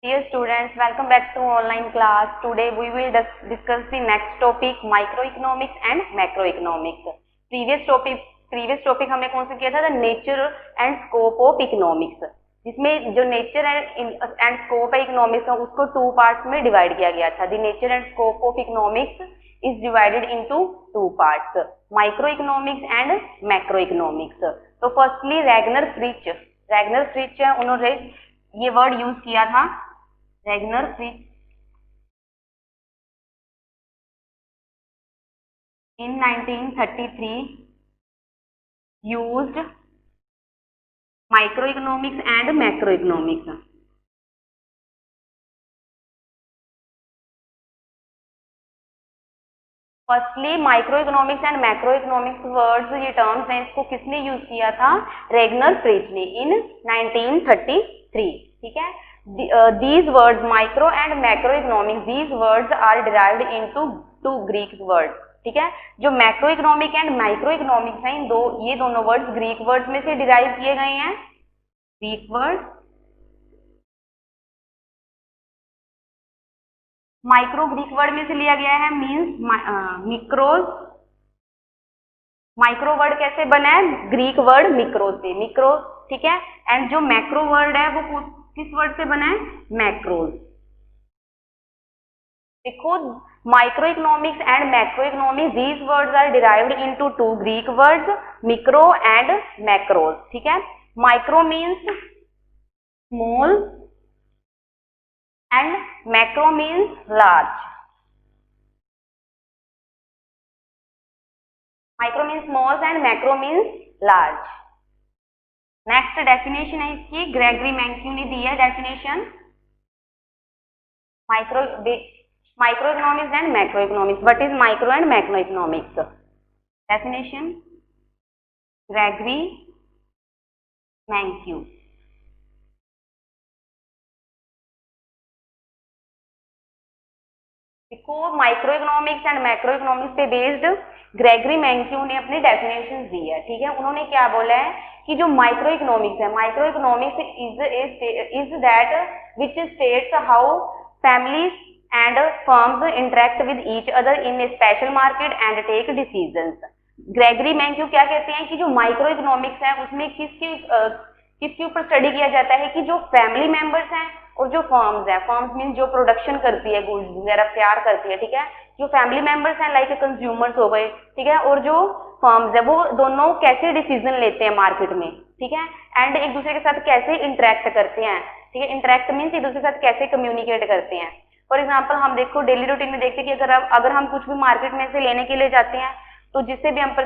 Dear students, welcome back to online class. Today we will discuss the next topic microeconomics and macroeconomics. previous topic हमने कौन सा किया था? The nature and scope of economics. जिसमें जो nature and scope है economics का उसको टू पार्ट्स में डिवाइड किया गया था. The nature and scope of economics is divided into two parts, micro economics and macro economics. तो फर्स्टली रैगनर फ्रिच है, उन्होंने ये वर्ड यूज किया था. Ragnar Fritz in 1933 used microeconomics and macroeconomics. Firstly microeconomics and macroeconomics words, ये terms हैं, इसको किसने यूज किया था? रेगनर फ्रिच ने इन 1933. ठीक है. These words micro and macroeconomics, these words are derived into two Greek words. ठीक है. जो macro economic and micro economics हैं, ये दोनों वर्ड्स ग्रीक वर्ड्स में से डिराइव किए गए हैं. Greek word micro Greek word में से लिया गया है, मीन्स मिक्रोज. माइक्रो वर्ड कैसे बना है? ग्रीक वर्ड मिक्रो से, मिक्रो. ठीक है. एंड जो मैक्रो वर्ड है वो किस वर्ड से बना है? मैक्रोज. देखो, microeconomics and macroeconomics, these words are derived into two Greek words, micro and macros. ठीक है. Micro means small and macro means large. Micro means small and macro means large. Next definition है इसकी, Gregory Mankiw ने दी है definition. Microeconomics and macroeconomics. What is micro and macroeconomics? Definition Gregory Mankiw. देखो, microeconomics and macroeconomics पे based Gregory Mankiw ने अपनी definition दी है. ठीक है. उन्होंने क्या बोला है कि जो माइक्रो इकोनॉमिक्स है, microeconomics is that which states how families and firms interact with each other in a special market and take decisions. Gregory Mankiw क्या कहते हैं कि जो माइक्रो इकोनॉमिक्स है उसमें किसके ऊपर स्टडी किया जाता है कि जो फैमिली मेंबर्स हैं और जो फर्म्स है, फर्म्स मीन जो प्रोडक्शन करती है, गुड्स वगैरह तैयार करती है. ठीक है. जो फैमिली मेंबर्स हैं लाइक कंज्यूमर्स हो गए. ठीक है. और जो फर्म्स है वो दोनों कैसे डिसीजन लेते हैं मार्केट में. ठीक है. एंड एक दूसरे के साथ कैसे इंटरेक्ट करते हैं. ठीक है. इंटरेक्ट मीन्स एक दूसरे के साथ कैसे कम्युनिकेट करते हैं. फॉर एग्जाम्पल हम देखो डेली रूटीन में देखते हैं कि अगर हम कुछ भी मार्केट में से लेने के लिए जाते हैं तो जिससे भी हम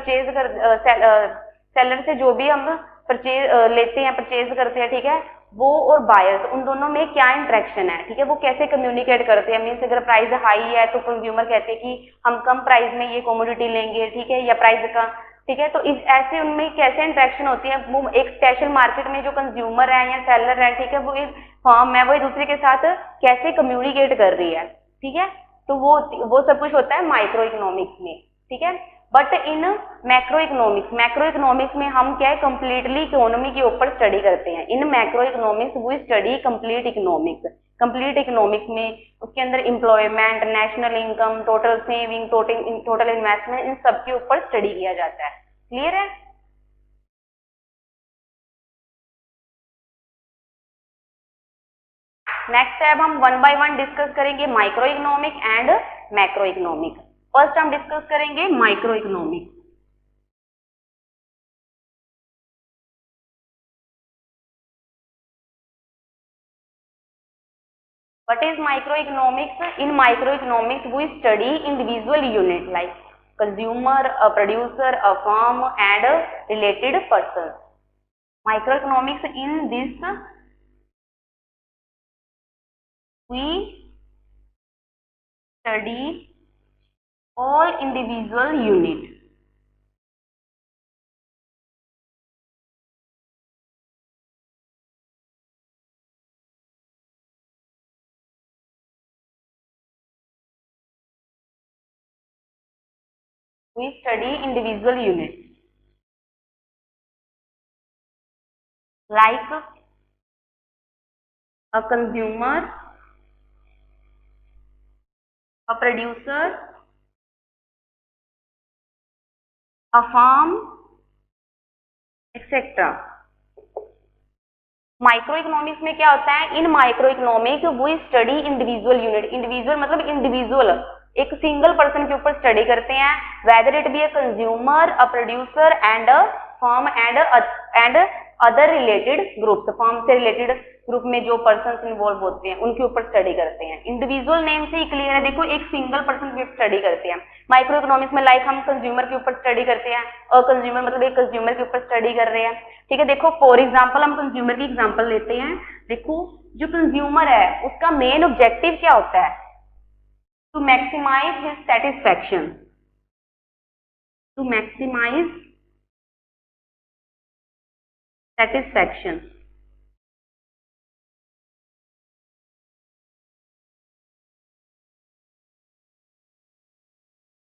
सेलर से जो भी हम लेते हैं, परचेज करते हैं. ठीक है. वो और बायर्स, उन दोनों में क्या इंटरेक्शन है. ठीक है. वो कैसे कम्युनिकेट करते हैं. मीन्स अगर प्राइस हाई है तो कंज्यूमर कहते हैं कि हम कम प्राइस में ये कमोडिटी लेंगे. ठीक है. या प्राइस का. ठीक है. तो इस ऐसे उनमें कैसे इंटरेक्शन होती है. वो एक स्पेशल मार्केट में जो कंज्यूमर है या सेलर है, ठीक है, वो एक फर्म है, वो एक दूसरे के साथ कैसे कम्युनिकेट कर रही है. ठीक है. तो वो सब कुछ होता है माइक्रो इकोनॉमिक्स में. ठीक है. बट इन मैक्रो इकोनॉमिक्स में हम क्या है, कंप्लीटली इकोनॉमी के ऊपर स्टडी करते हैं. इन मैक्रो इकोनॉमिक्स वो स्टडी कंप्लीट इकोनॉमिक्स में उसके अंदर employment, national income, total saving, total investment, इन सब के ऊपर स्टडी किया जाता है. क्लियर है? नेक्स्ट है, अब हम वन बाय वन डिस्कस करेंगे micro economic and macro economic. First हम डिस्कस करेंगे micro economic. What is microeconomics? In microeconomics, we study individual unit like consumer, a producer, a firm, and related persons. Microeconomics, in this we study all individual unit. We study individual unit like a consumer, a producer, a firm, etcetera. Micro economics में क्या होता है, in micro economic वो study individual unit, individual मतलब individual, एक single person के ऊपर study करते हैं, whether it be a consumer, a producer and a firm and other related groups, firm से रिलेटेड ग्रुप में जो पर्सन इन्वॉल्व होते हैं उनके ऊपर स्टडी करते हैं। इंडिविजुअल नेम से ही क्लियर है, देखो एक सिंगल पर्सन के ऊपर स्टडी करते हैं। माइक्रो इकोनॉमिक्स में लाइक हम कंज्यूमर के ऊपर स्टडी करते हैं, और कंज्यूमर मतलब एक कंज्यूमर के ऊपर स्टडी कर रहे हैं। ठीक है, देखो फॉर एग्जांपल हम कंज्यूमर की एग्जांपल लेते हैं। देखो जो कंज्यूमर है उसका मेन ऑब्जेक्टिव क्या होता है, to maximise his satisfaction, to maximise satisfaction.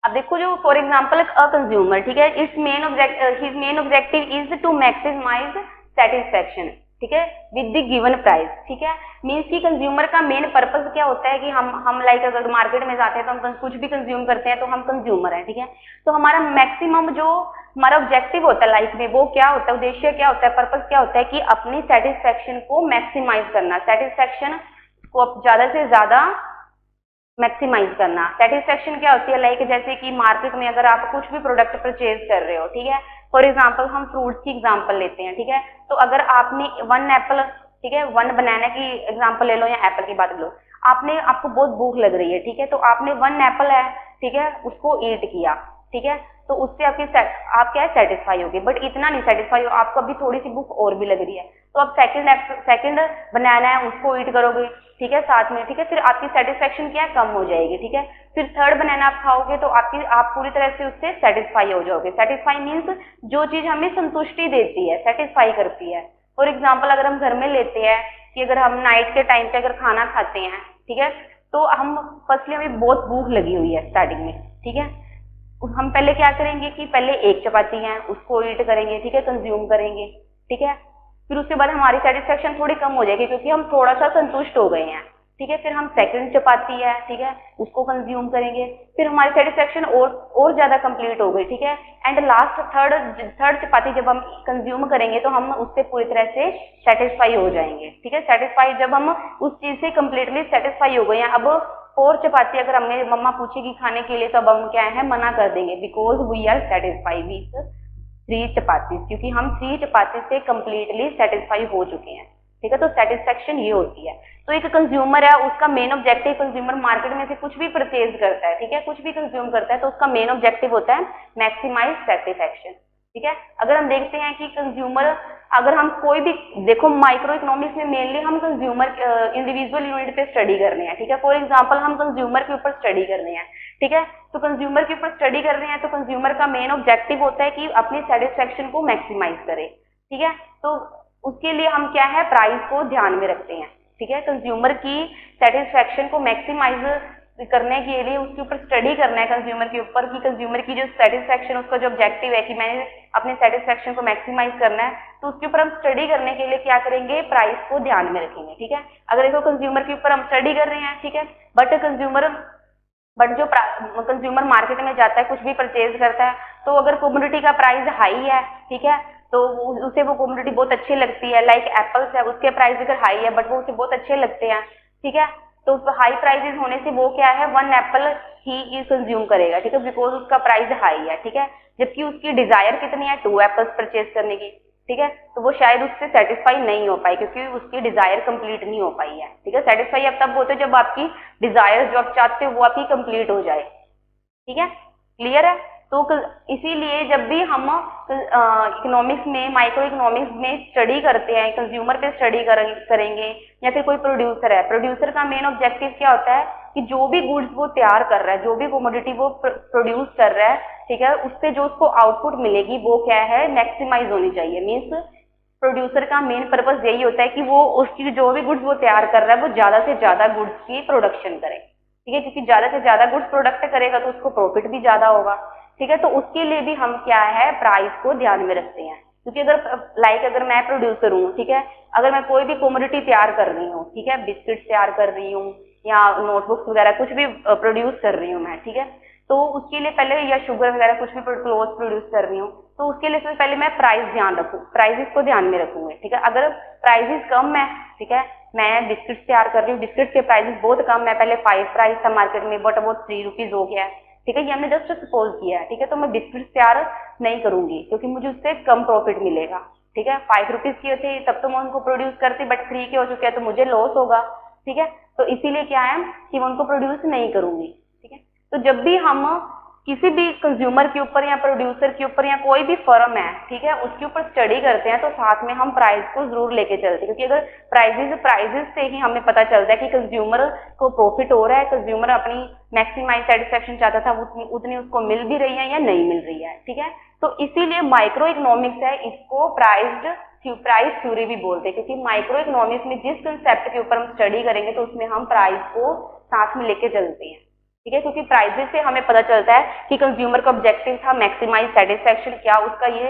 अब देखो जो फॉर एग्जांपल अ कंज्यूमर, ठीक है, it's main object his main objective is to maximise satisfaction, ठीक है, विद द गिवन प्राइस। ठीक है, मीन्स की कंज्यूमर का मेन पर्पस क्या होता है कि हम लाइक अगर मार्केट में जाते हैं तो हम कुछ भी कंज्यूम करते हैं तो हम कंज्यूमर हैं। ठीक है, तो हमारा मैक्सिमम जो हमारा ऑब्जेक्टिव होता है लाइफ में वो क्या होता है, उद्देश्य क्या होता है, पर्पस क्या होता है कि अपनी सेटिस्फैक्शन को मैक्सिमाइज करना, सेटिस्फैक्शन को ज्यादा से ज्यादा मैक्सिमाइज करना। सेटिस्फेक्शन क्या होती है, लाइक जैसे कि मार्केट में अगर आप कुछ भी प्रोडक्ट परचेज कर रहे हो, ठीक है, फॉर एग्जांपल हम फ्रूट्स की एग्जांपल लेते हैं। ठीक है, तो अगर आपने वन एप्पल, ठीक है, वन बनाना की एग्जांपल ले लो या एप्पल की बात लो, आपको बहुत भूख लग रही है, ठीक है, तो आपने वन एप्पल है, ठीक है, उसको ईट किया, ठीक है, तो उससे आप क्या है सेटिस्फाई होगी, बट इतना नहीं सेटिस्फाई हो, आपको अभी थोड़ी सी भूख और भी लग रही है, तो आप सेकंड बनाना है उसको ईट करोगे, ठीक है, साथ में, ठीक है, फिर आपकी सेटिस्फेक्शन क्या है कम हो जाएगी। ठीक है, फिर थर्ड बनाना आप खाओगे तो आप पूरी तरह से उससे सेटिस्फाई हो जाओगे। सेटिस्फाई मीन्स जो चीज हमें संतुष्टि देती है, सेटिस्फाई करती है। फॉर एग्जाम्पल अगर हम घर में लेते हैं कि अगर हम नाइट के टाइम पे अगर खाना खाते हैं, ठीक है, तो हम फर्स्टली हमें बहुत भूख लगी हुई है स्टार्टिंग में, ठीक है, हम पहले क्या करेंगे कि पहले एक चपाती है उसको ईट करेंगे, ठीक है, कंज्यूम करेंगे, ठीक है, फिर उसके बाद हमारी सेटिस्फेक्शन थोड़ी कम हो जाएगी क्योंकि हम थोड़ा सा संतुष्ट हो गए हैं। ठीक है, फिर हम सेकंड चपाती है, ठीक है, उसको कंज्यूम करेंगे, फिर हमारी सेटिस्फेक्शन और ज्यादा कंप्लीट हो गई। ठीक है, एंड लास्ट थर्ड चपाती जब हम कंज्यूम करेंगे तो हम उससे पूरी तरह से सेटिस्फाई हो जाएंगे। ठीक है, सेटिस्फाई जब हम उस चीज से कंप्लीटली सेटिस्फाई हो गए हैं, अब और चपाती अगर हमें मम्मा पूछेगी खाने के लिए तो अब हम क्या है मना कर देंगे, because we are satisfied with three chapati, क्योंकि हम थ्री चपाती से कंप्लीटली सेटिस्फाई हो चुके हैं। ठीक है, तो सेटिस्फेक्शन ये होती है। तो एक कंज्यूमर है, उसका मेन ऑब्जेक्टिव, कंज्यूमर मार्केट में से कुछ भी परचेज करता है, ठीक है, कुछ भी कंज्यूम करता है तो उसका मेन ऑब्जेक्टिव होता है मैक्सिमाइज सेटिस्फेक्शन। ठीक है, अगर हम देखते हैं कि कंज्यूमर, अगर हम कोई भी देखो माइक्रो इकोनॉमिक्स में मेनली हम कंज्यूमर इंडिविजुअल यूनिट पे स्टडी कर रहे हैं। ठीक है, फॉर एग्जांपल हम कंज्यूमर के ऊपर स्टडी कर रहे हैं, ठीक है, तो कंज्यूमर के ऊपर स्टडी कर रहे हैं तो कंज्यूमर का मेन ऑब्जेक्टिव होता है कि अपनी सेटिस्फेक्शन को मैक्सिमाइज करे। ठीक है, तो उसके लिए हम क्या है प्राइस को ध्यान में रखते हैं। ठीक है, कंज्यूमर की सेटिस्फेक्शन को मैक्सिमाइज करने के लिए उसके ऊपर स्टडी करना है कंज्यूमर के ऊपर कि कंज्यूमर की जो सेटिस्फेक्शन, उसका जो ऑब्जेक्टिव है कि मैंने अपने सेटिस्फेक्शन को मैक्सिमाइज करना है, तो उसके ऊपर हम स्टडी करने के लिए क्या करेंगे, प्राइस को ध्यान में रखेंगे। ठीक है, अगर देखो कंज्यूमर के ऊपर हम स्टडी कर रहे हैं, ठीक है, बट जो कंज्यूमर मार्केट में जाता है कुछ भी परचेज करता है, तो अगर कमोडिटी का प्राइस हाई है, ठीक है, तो उसे वो कमोडिटी बहुत अच्छी लगती है, लाइक एप्पल्स है, उसके प्राइस अगर हाई है बट वो उसे बहुत अच्छे लगते हैं, ठीक है, तो हाई प्राइसेस होने से वो क्या है वन एप्पल ही कंज्यूम करेगा, ठीक है, बिकॉज उसका प्राइस हाई है। ठीक है, जबकि उसकी डिजायर कितनी है, 2 एप्पल्स परचेज करने की, ठीक है, तो वो शायद उससे सेटिस्फाई नहीं हो पाई क्योंकि उसकी डिजायर कंप्लीट नहीं हो पाई है। ठीक है, सेटिस्फाई अब तब होते जब आपकी डिजायर जो आप चाहते हो वो आपकी कंप्लीट हो जाए। ठीक है, क्लियर है। तो इसीलिए जब भी हम इकोनॉमिक्स में, माइक्रो इकोनॉमिक्स में स्टडी करते हैं, कंज्यूमर पे स्टडी करेंगे या फिर कोई प्रोड्यूसर है, प्रोड्यूसर का मेन ऑब्जेक्टिव क्या होता है कि जो भी गुड्स वो तैयार कर रहा है, जो भी कमोडिटी वो प्रोड्यूस कर रहा है, ठीक है, उससे जो उसको आउटपुट मिलेगी वो क्या है मैक्सिमाइज होनी चाहिए। मीन्स प्रोड्यूसर का मेन पर्पस यही होता है कि वो उसकी जो भी गुड्स वो तैयार कर रहा है वो ज्यादा से ज्यादा गुड्स की प्रोडक्शन करे। ठीक है, क्योंकि ज्यादा से ज्यादा गुड्स प्रोडक्ट करेगा तो उसको प्रॉफिट भी ज्यादा होगा। ठीक है, तो उसके लिए भी हम क्या है प्राइस को ध्यान में रखते हैं, क्योंकि अगर मैं प्रोड्यूसर हूँ, ठीक है, अगर मैं कोई भी कमोडिटी तैयार कर रही हूँ, ठीक है, बिस्किट तैयार कर रही हूँ या नोटबुक्स वगैरह कुछ भी प्रोड्यूस कर रही हूँ मैं, ठीक है, तो उसके लिए पहले, या शुगर वगैरह कुछ भी क्लोथ प्रोड्यूस कर रही हूँ, तो उसके लिए सबसे पहले मैं प्राइसेस को ध्यान में रखूंगी, ठीक है। अगर प्राइसेस कम है, ठीक है, मैं बिस्किट्स तैयार कर रही हूँ, बिस्किट्स के प्राइसेस बहुत कम है, पहले 5 प्राइस था मार्केट में, बट वो 3 रुपीज हो गया है, ठीक है, ये हमने जस्ट सपोज किया है, ठीक है, तो मैं बिस्किट्स तैयार नहीं करूंगी क्योंकि मुझे उससे कम प्रॉफिट मिलेगा, ठीक है। 5 रुपीज की थे तब तो मैं उनको प्रोड्यूस करती, बट 3 के हो चुके हैं तो मुझे लॉस होगा, ठीक है, तो इसीलिए क्या है कि मैं उनको प्रोड्यूस नहीं करूंगी, ठीक है। तो जब भी हम किसी भी कंज्यूमर के ऊपर या प्रोड्यूसर के ऊपर या कोई भी फर्म है, ठीक है, उसके ऊपर स्टडी करते हैं तो साथ में हम प्राइस को जरूर लेके चलते हैं, क्योंकि अगर प्राइजेस से ही हमें पता चलता है कि कंज्यूमर को प्रॉफिट हो रहा है, कंज्यूमर अपनी मैक्सिमाइज सेटिस्फेक्शन चाहता था उतनी उसको मिल भी रही है या नहीं मिल रही है, ठीक है। तो इसीलिए माइक्रो इकोनॉमिक्स है, इसको प्राइस थ्योरी भी बोलते हैं, क्योंकि माइक्रो इकोनॉमिक्स में जिस कंसेप्ट के ऊपर हम स्टडी करेंगे तो उसमें हम प्राइस को साथ में लेके चलते हैं, ठीक है, क्योंकि प्राइजेस से हमें पता चलता है कि कंज्यूमर का ऑब्जेक्टिव था मैक्सिमाइज सेटिस्फेक्शन, क्या उसका ये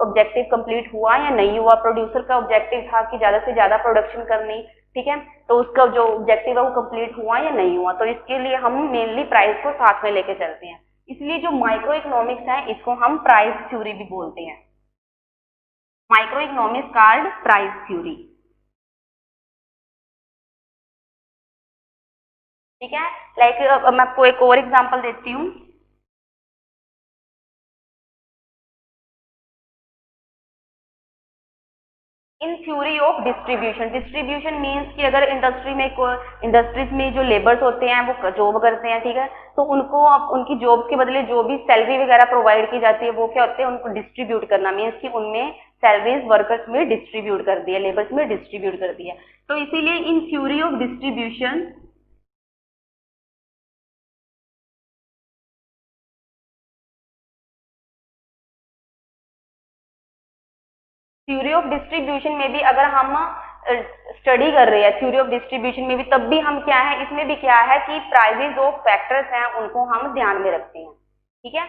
ऑब्जेक्टिव कंप्लीट हुआ या नहीं हुआ, प्रोड्यूसर का ऑब्जेक्टिव था कि ज्यादा से ज्यादा प्रोडक्शन करनी, ठीक है, तो उसका जो ऑब्जेक्टिव है वो कंप्लीट हुआ या नहीं हुआ, तो इसके लिए हम मेनली प्राइस को साथ में लेके चलते हैं। इसलिए जो माइक्रो इकोनॉमिक्स है इसको हम प्राइस थ्योरी भी बोलते हैं, micro economics called price theory, ठीक है। लाइक मैं आपको एक और एग्जांपल देती हूँ। In theory of distribution, distribution means कि अगर इंडस्ट्रीज में जो लेबर्स होते हैं वो जॉब करते हैं, ठीक है, तो उनको उनकी जॉब के बदले जो भी सैलरी वगैरह प्रोवाइड की जाती है वो क्या होते हैं, उनको डिस्ट्रीब्यूट करना, मीन्स कि उनमें सैलरीज वर्कर्स में डिस्ट्रीब्यूट कर दिया, लेबर्स में डिस्ट्रीब्यूट कर दिया। तो इसीलिए in theory of distribution, theory of distribution में भी अगर हम स्टडी कर रहे हैं, थ्योरी ऑफ डिस्ट्रीब्यूशन में भी, तब भी हम क्या है, इसमें भी क्या है कि प्राइजेज ऑफ फैक्टर्स हैं उनको हम ध्यान में रखते हैं, ठीक है,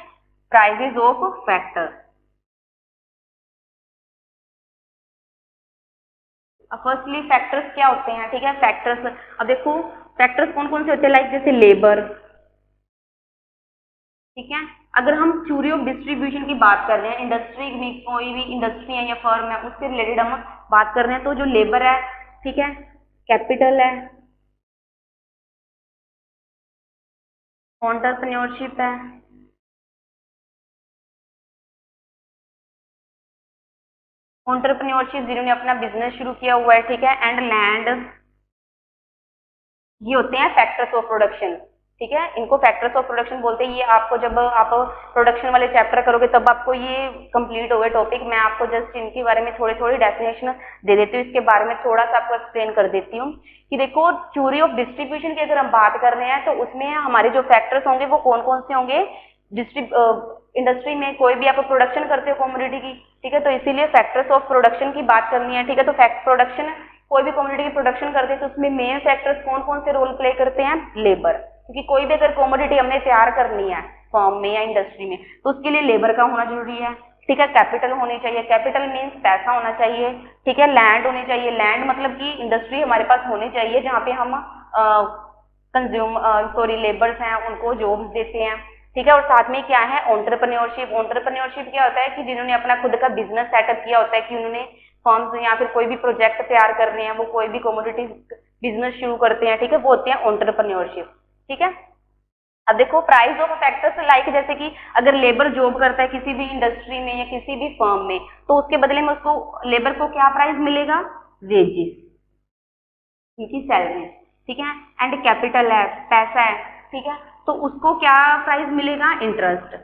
prizes of factors. Firstly factors क्या होते हैं, ठीक है, फैक्टर्स, अब देखो फैक्टर्स कौन कौन से होते हैं, लाइक जैसे लेबर, ठीक है। अगर हम थ्योरी ऑफ डिस्ट्रीब्यूशन की बात कर रहे हैं, इंडस्ट्री में कोई भी इंडस्ट्री है या फर्म है उससे रिलेटेड हम बात कर रहे हैं, तो जो लेबर है, ठीक है, कैपिटल है, एंटरप्रेन्योरशिप है, एंटरप्रेन्योरशिप जिन्होंने अपना बिजनेस शुरू किया हुआ है, ठीक है, एंड लैंड, ये होते हैं फैक्टर्स ऑफ प्रोडक्शन, ठीक है, इनको फैक्टर्स ऑफ प्रोडक्शन बोलते हैं। ये आपको जब आप प्रोडक्शन वाले चैप्टर करोगे तब आपको ये कंप्लीट होगा टॉपिक, मैं आपको जस्ट इनके बारे में थोड़ी थोड़ी डेफिनेशन दे देती हूँ, इसके बारे में थोड़ा सा आपको एक्सप्लेन कर देती हूँ कि देखो थ्योरी ऑफ डिस्ट्रीब्यूशन की अगर हम बात कर रहे हैं तो उसमें हमारे जो फैक्टर्स होंगे वो कौन कौन से होंगे, इंडस्ट्री में कोई भी आप प्रोडक्शन करते हो कमोडिटी की, ठीक है, तो इसीलिए फैक्टर्स ऑफ प्रोडक्शन की बात करनी है, ठीक है, तो फैक्ट प्रोडक्शन, कोई भी कमोडिटी की प्रोडक्शन करते हैं तो उसमें मेन फैक्टर्स कौन कौन से रोल प्ले करते हैं, लेबर, क्योंकि कोई भी अगर कमोडिटी हमने तैयार करनी है फॉर्म में या इंडस्ट्री में तो उसके लिए लेबर का होना जरूरी है, ठीक है, कैपिटल होनी चाहिए, कैपिटल मीन्स पैसा होना चाहिए, ठीक है, लैंड होनी चाहिए, लैंड मतलब कि इंडस्ट्री हमारे पास होनी चाहिए जहाँ पे हम लेबर्स हैं उनको जॉब्स देते हैं, ठीक है, और साथ में क्या है एंटरप्रेन्योरशिप, एंटरप्रेन्योरशिप क्या होता है कि जिन्होंने अपना खुद का बिजनेस सेटअप किया होता है, कि उन्होंने फर्म्स या फिर कोई भी प्रोजेक्ट तैयार कर रहे हैं, वो कोई भी कमोडिटी बिजनेस शुरू करते हैं, ठीक है, वो होते हैं एंटरप्रेन्योरशिप, ठीक है। अब देखो प्राइस ऑफ फैक्टर्स, लाइक जैसे कि अगर लेबर जॉब करता है किसी भी इंडस्ट्री में या किसी भी फर्म में तो उसके बदले में उसको लेबर को क्या प्राइस मिलेगा, वेजेस, उनकी सैलरी, ठीक है, एंड कैपिटल है, पैसा है, ठीक है, तो उसको क्या प्राइस मिलेगा, इंटरेस्ट,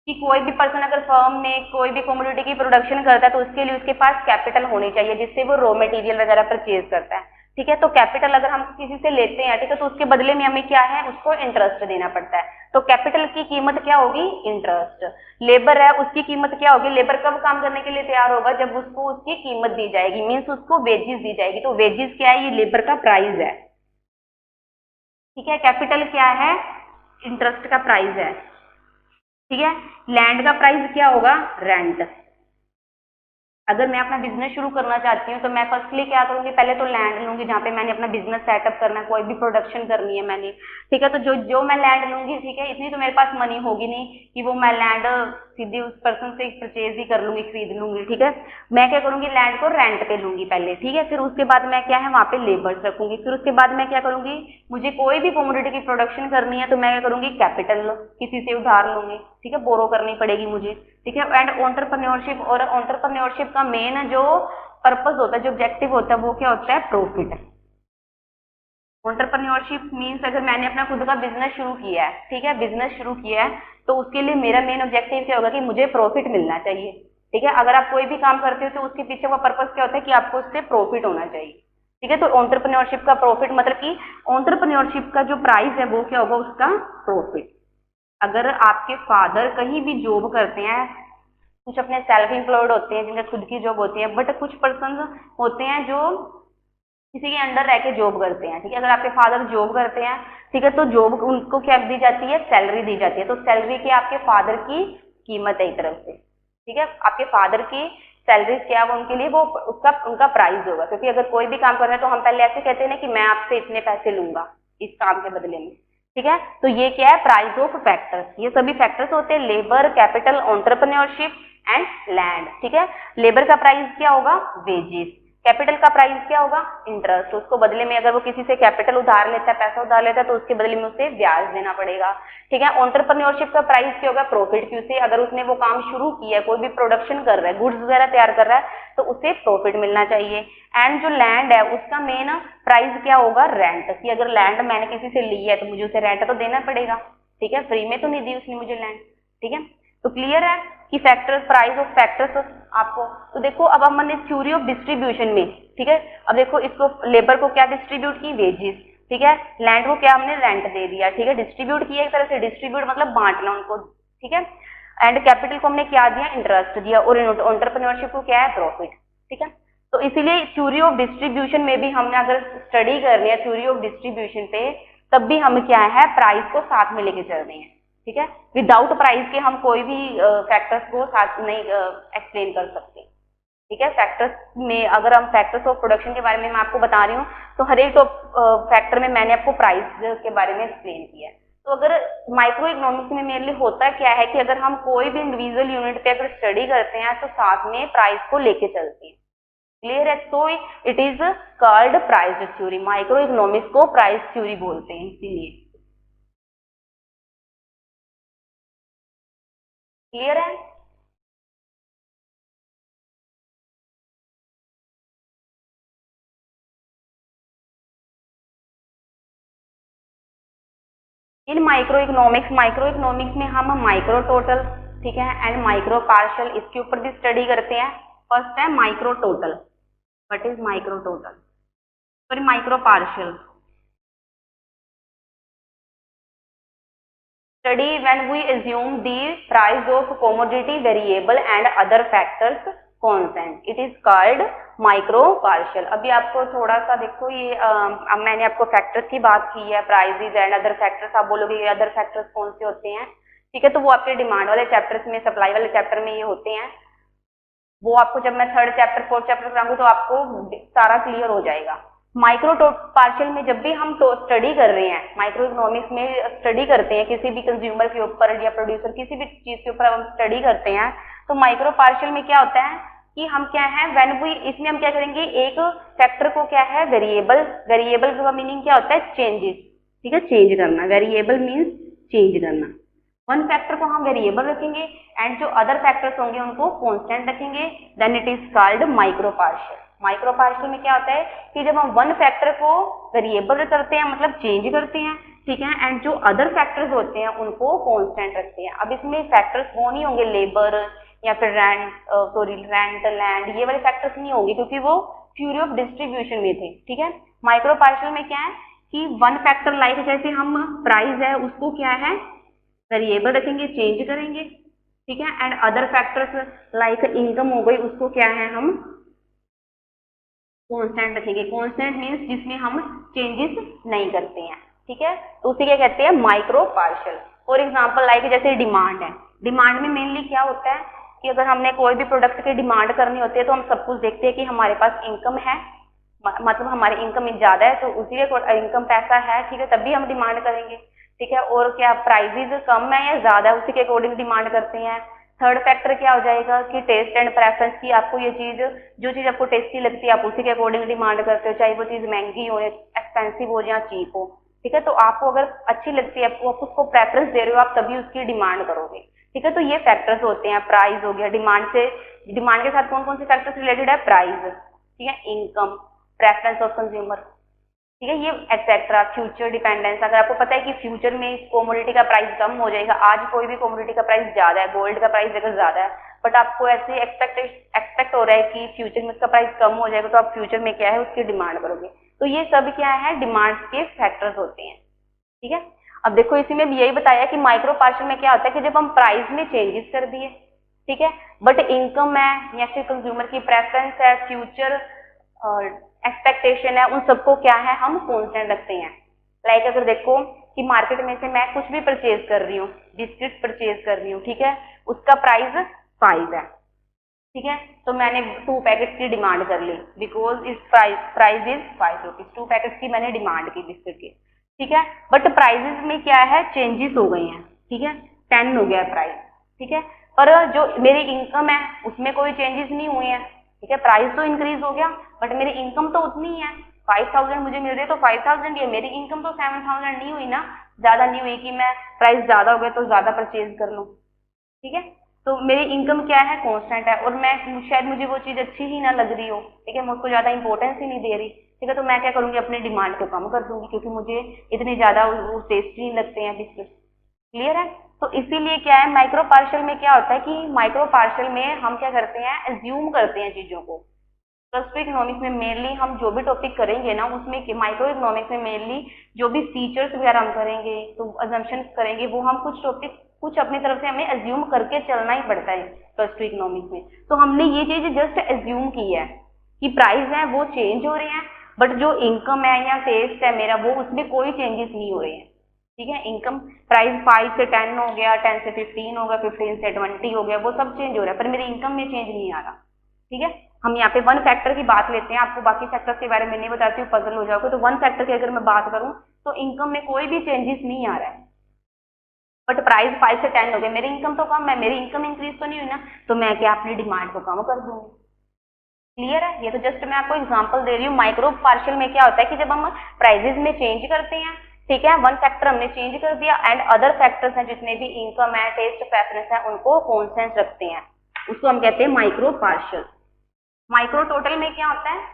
कि कोई भी पर्सन अगर फर्म में कोई भी कमोडिटी की प्रोडक्शन करता है तो उसके लिए उसके पास कैपिटल होनी चाहिए जिससे वो रॉ मटेरियल वगैरह परचेज करता है, ठीक है, तो कैपिटल अगर हम किसी से लेते हैं, ठीक है, तो उसके बदले में हमें क्या है, उसको इंटरेस्ट देना पड़ता है, तो कैपिटल की कीमत क्या होगी, इंटरेस्ट, लेबर है उसकी कीमत क्या होगी, लेबर कब काम करने के लिए तैयार होगा, जब उसको उसकी कीमत दी जाएगी, मीन्स उसको वेजेस दी जाएगी, तो वेजेस क्या है, ये लेबर का प्राइस है, ठीक है, कैपिटल क्या है, इंटरेस्ट का प्राइस है, ठीक है। लैंड का प्राइस क्या होगा, रेंट। अगर मैं अपना बिजनेस शुरू करना चाहती हूँ तो मैं फर्स्टली क्या करूंगी, पहले तो लैंड लूंगी जहाँ पे मैंने अपना बिजनेस सेटअप करना है, कोई भी प्रोडक्शन करनी है मैंने, ठीक है। तो जो जो मैं लैंड लूंगी, ठीक है, इतनी तो मेरे पास मनी होगी नहीं कि वो मैं लैंड सीधे उस पर्सन से परचेज ही कर लूंगी, खरीद लूंगी, ठीक है। मैं क्या करूंगी, लैंड को रेंट पे लूंगी पहले, ठीक है। फिर उसके बाद मैं क्या है, वहाँ पे लेबर्स रखूंगी। फिर उसके बाद मैं क्या करूंगी, मुझे कोई भी कमोडिटी की प्रोडक्शन करनी है तो मैं क्या करूंगी, कैपिटल किसी से उधार लूंगी, ठीक है, बोरो करनी पड़ेगी मुझे, ठीक है। एंड एंटरप्रेन्योरशिप, और एंटरप्रेन्योरशिप का मेन जो पर्पस होता है, जो ऑब्जेक्टिव होता है, वो क्या होता है, प्रॉफिट। एंटरप्रेन्योरशिप मीन्स अगर मैंने अपना खुद का बिजनेस शुरू किया है, ठीक है, बिजनेस शुरू किया है, तो उसके लिए मेरा मेन ऑब्जेक्टिव क्या होगा कि मुझे प्रॉफिट मिलना चाहिए, ठीक है। अगर आप कोई भी काम करते हो तो उसके पीछे का पर्पस क्या होता है कि आपको उससे प्रॉफिट होना चाहिए, ठीक है। तो एंटरप्रेन्योरशिप का प्रॉफिट मतलब कि एंटरप्रेन्योरशिप का जो प्राइस है वो क्या होगा, उसका प्रॉफिट। अगर आपके फादर कहीं भी जॉब करते हैं, कुछ अपने सेल्फ एम्प्लॉयड होते हैं जिनका खुद की जॉब होती है, बट कुछ पर्सन होते हैं जो किसी के अंडर रह के जॉब करते हैं, ठीक है। अगर आपके फादर जॉब करते हैं, ठीक है, तो जॉब उनको क्या दी जाती है, सैलरी दी जाती है। तो सैलरी की आपके फादर की कीमत है एक तरफ से, ठीक है। आपके फादर की सैलरी क्या है, उनके लिए वो उसका उनका प्राइस होगा। क्योंकि अगर कोई भी काम कर रहे हैं तो हम पहले ऐसे कहते हैं ना कि मैं आपसे इतने पैसे लूंगा इस काम के बदले में, ठीक है। तो ये क्या है, प्राइस ऑफ फैक्टर्स, ये सभी फैक्टर्स होते हैं, labour, capital, entrepreneurship and land, ठीक है। लेबर का प्राइस क्या होगा, वेजेस। कैपिटल का प्राइस क्या होगा, इंटरेस्ट। उसको बदले में अगर वो किसी से कैपिटल उधार लेता है, पैसा उधार लेता है, तो उसके बदले में उसे ब्याज देना पड़ेगा, ठीक है। एंटरप्रेन्योरशिप का प्राइस क्या होगा, प्रॉफिट। क्यों से, अगर उसने वो काम शुरू किया है, कोई भी प्रोडक्शन कर रहा है, गुड्स वगैरह तैयार कर रहा है, तो उसे प्रॉफिट मिलना चाहिए। एंड जो लैंड है उसका मेन प्राइस क्या होगा, रेंट। कि अगर लैंड मैंने किसी से ली है तो मुझे उसे रेंट तो देना पड़ेगा, ठीक है, फ्री में तो नहीं दी उसने मुझे लैंड, ठीक है। तो क्लियर है कि फैक्टर्स, प्राइस ऑफ फैक्टर्स आपको। तो देखो अब हमने थ्योरी ऑफ डिस्ट्रीब्यूशन में, ठीक है, अब देखो इसको लेबर को क्या डिस्ट्रीब्यूट की, वेजेस, ठीक है। लैंड को क्या हमने रेंट दे दिया, ठीक है, डिस्ट्रीब्यूट किया एक तरह से, डिस्ट्रीब्यूट मतलब बांटना उनको, ठीक है। एंड कैपिटल को हमने क्या दिया, इंटरेस्ट दिया, और एंटरप्रेन्योरशिप को क्या है, प्रॉफिट, ठीक है। तो इसीलिए थ्योरी ऑफ डिस्ट्रीब्यूशन में भी हमने अगर स्टडी करनी है थ्योरी ऑफ डिस्ट्रीब्यूशन पे, तब भी हम क्या है, प्राइस को साथ में लेके चल रहे हैं, ठीक है। विदाउट प्राइस के हम कोई भी फैक्टर्स को साथ नहीं एक्सप्लेन कर सकते, ठीक है। फैक्टर्स में अगर हम फैक्टर्स ऑफ प्रोडक्शन के बारे में मैं आपको बता रही हूँ, तो हर एक फैक्टर में मैंने आपको प्राइस के बारे में एक्सप्लेन किया है। तो अगर माइक्रो इकोनॉमिक्स में मेरे लिए होता क्या है कि अगर हम कोई भी इंडिविजुअल यूनिट पे अगर स्टडी करते हैं तो साथ में प्राइस को लेके चलते हैं, क्लियर है। So it is called price theory. Micro economics को प्राइस थ्योरी बोलते हैं, इसीलिए। क्लियर है। इन माइक्रो इकोनॉमिक्स में हम माइक्रो टोटल, ठीक है, एंड माइक्रो पार्शल, इसके ऊपर भी स्टडी करते हैं। फर्स्ट है micro total, what is micro total, फिर micro partial. Study when we assume the price of commodity variable and other factors constant, it is called micro partial. अभी आपको थोड़ा सा देखो ये अब मैंने आपको फैक्टर्स की बात की है, प्राइजेज एंड अदर फैक्टर्स। आप बोलोगे ये अदर फैक्टर्स कौन से होते हैं, ठीक है, तो वो आपके डिमांड वाले चैप्टर्स में, सप्लाई वाले चैप्टर में ये होते हैं। वो आपको जब मैं थर्ड चैप्टर फोर्थ चैप्टर कराऊंगी तो आपको सारा क्लियर हो जाएगा। माइक्रो पार्शियल में जब भी हम तो स्टडी कर रहे हैं, माइक्रो इकोनॉमिक्स में स्टडी करते हैं किसी भी कंज्यूमर के ऊपर या प्रोड्यूसर किसी भी चीज के ऊपर हम स्टडी करते हैं, तो माइक्रो पार्शियल में क्या होता है कि हम क्या है, व्हेन वी, इसमें हम क्या करेंगे, एक फैक्टर को क्या है, वेरिएबल, वेरिएबल का मीनिंग क्या होता है, चेंजेस, ठीक है, चेंज करना। वेरिएबल मीन्स चेंज करना। वन फैक्टर को हम वेरिएबल रखेंगे एंड जो अदर फैक्टर्स होंगे उनको कांस्टेंट रखेंगे, then it is called micro partial. Micro partial में क्या होता है कि जब हम वन फैक्टर को वेरिएबल करते हैं, मतलब चेंज करते हैं, ठीक है, एंड जो अदर फैक्टर्स होते हैं उनको कांस्टेंट रखते हैं। अब इसमें फैक्टर्स वो नहीं होंगे लेबर या फिर रेंट, लैंड, ये वाले फैक्टर्स नहीं होंगे क्योंकि वो थ्योरी ऑफ डिस्ट्रीब्यूशन में थे, ठीक है। माइक्रो पार्शियल में क्या है कि वन फैक्टर लाइक जैसे हम प्राइस है उसको क्या है, वेरिएबल रखेंगे, चेंज करेंगे, ठीक है, and other factors like income हो गई, उसको क्या है, हम कांस्टेंट रखेंगे। कांस्टेंट मींस जिसमें हम चेंजेस नहीं करते हैं, ठीक है, तो उसे क्या कहते हैं, micro partial. For example like जैसे डिमांड है, डिमांड में मेनली क्या होता है कि अगर हमने कोई भी प्रोडक्ट की डिमांड करनी होती है तो हम सब कुछ देखते हैं कि हमारे पास इनकम है, मतलब हमारी इनकम ज्यादा है तो उसी इनकम पैसा है, ठीक है, तभी हम डिमांड करेंगे, ठीक है। और क्या प्राइजेज कम है या ज्यादा है, उसी के अकॉर्डिंग डिमांड करते हैं। थर्ड फैक्टर क्या हो जाएगा कि टेस्ट एंड प्रेफरेंस की, आपको ये चीज, जो चीज आपको टेस्टी लगती है आप उसी के अकॉर्डिंग डिमांड करते हो, चाहे वो चीज महंगी हो या एक्सपेंसिव हो या चीप हो, ठीक है। तो आपको अगर अच्छी लगती है, आपको आप उसको प्रेफरेंस दे रहे हो, आप तभी उसकी डिमांड करोगे, ठीक है। तो ये फैक्टर्स होते हैं, प्राइस हो गया, डिमांड से, डिमांड के साथ कौन कौन से फैक्टर्स रिलेटेड है, प्राइस, ठीक है, इनकम, प्रेफरेंस ऑफ कंज्यूमर, ठीक है, ये एक्सेट्रा, फ्यूचर डिपेंडेंस। अगर आपको पता है कि फ्यूचर में इस कोमोडिटी का प्राइस कम हो जाएगा, आज कोई भी कोमोडिटी का प्राइस ज्यादा है, गोल्ड का प्राइस अगर ज्यादा है, बट आपको ऐसे एक्सपेक्ट हो रहा है कि फ्यूचर में उसका प्राइस कम हो जाएगा, तो आप फ्यूचर में क्या है उसकी डिमांड करोगे। तो ये सब क्या है, डिमांड के फैक्टर्स होते हैं, ठीक है। अब देखो इसी में भी यही बताया कि माइक्रो पार्शल में क्या होता है कि जब हम प्राइस में चेंजेस कर दिए, ठीक है, बट इनकम है या फिर कंज्यूमर की प्रेफरेंस है, फ्यूचर एक्सपेक्टेशन है, उन सबको क्या है हम कांस्टेंट रखते हैं। लाइक अगर देखो कि मार्केट में से मैं कुछ भी परचेज कर रही हूँ, बिस्किट परचेज कर रही हूँ, ठीक है, उसका प्राइस 5 है, ठीक है, तो मैंने 2 पैकेट की डिमांड कर ली, बिकॉज इस प्राइस इज 5 रुपीज, 2 पैकेट की मैंने डिमांड की बिस्किट की, ठीक है। बट प्राइजेस में क्या है, चेंजेस हो गए हैं, ठीक है, 10 हो गया प्राइस, ठीक है, पर जो मेरी इनकम है उसमें कोई चेंजेस नहीं हुए हैं, ठीक है, प्राइस तो इंक्रीज हो गया बट मेरी इनकम तो उतनी ही है, 5000 मुझे मिल रही है तो 5000 ही है, मेरी इनकम तो 7000 नहीं हुई ना, ज्यादा नहीं हुई कि मैं प्राइस ज्यादा हो गया तो ज्यादा परचेज कर लूँ, ठीक है। तो मेरी इनकम क्या है, कांस्टेंट है, और मैं शायद मुझे वो चीज अच्छी ही ना लग रही हो, ठीक है, मैं उसको ज्यादा इंपॉर्टेंस ही नहीं दे रही, ठीक है, तो मैं क्या करूंगी, अपनी डिमांड को कम कर दूंगी, क्योंकि मुझे इतने ज्यादा वो टेस्टी नहीं लगते हैं बिस्किट, क्लियर है। तो इसीलिए क्या है, माइक्रो पार्शल में क्या होता है कि माइक्रो पार्शल में हम क्या करते हैं, एज्यूम करते हैं चीजों को। क्लस्टर इकोनॉमिक्स में मेनली हम जो भी टॉपिक करेंगे ना, उसमें माइक्रो इकोनॉमिक्स में मेनली जो भी फीचर्स वगैरह हम करेंगे, तो अजम्पशन करेंगे, वो हम कुछ टॉपिक कुछ अपनी तरफ से हमें एज्यूम करके चलना ही पड़ता है क्लस्टर इकोनॉमिक्स में। तो हमने ये चीज जस्ट एज्यूम की है कि प्राइस है वो चेंज हो रहे हैं, बट जो इनकम है या टेस्ट है मेरा, वो उसमें कोई चेंजेस नहीं हो रहे हैं, ठीक है। इनकम प्राइस 5 से 10 हो गया, 10 से 15 हो गया, 15 से 20 हो गया, वो सब चेंज हो रहा है, पर मेरी इनकम में चेंज नहीं आ रहा, ठीक है। हम यहाँ पे वन फैक्टर की बात लेते हैं, आपको बाकी फैक्टर्स के बारे में नहीं बताती हूँ, पजल हो जाओगे। तो वन फैक्टर की अगर मैं बात करूँ तो इनकम में कोई भी चेंजेस नहीं आ रहा है, बट प्राइस 5 से 10 हो गया, मेरी इनकम तो कम है, मेरी इनकम इंक्रीज तो नहीं हुई ना, तो मैं क्या अपनी डिमांड को कम कर दूंगी, क्लियर है। ये तो जस्ट मैं आपको एग्जांपल दे रही हूँ। माइक्रो पार्शियल में क्या होता है कि जब हम प्राइजेस में चेंज करते हैं, ठीक है, वन फैक्टर हमने चेंज कर दिया एंड अदर फैक्टर्स हैं जितने भी इनकम है, टेस्ट, प्रेफरेंस है, उनको कॉन्स्टेंट रखते हैं, उसको हम कहते हैं माइक्रो पार्शियल। माइक्रो टोटल में क्या होता है,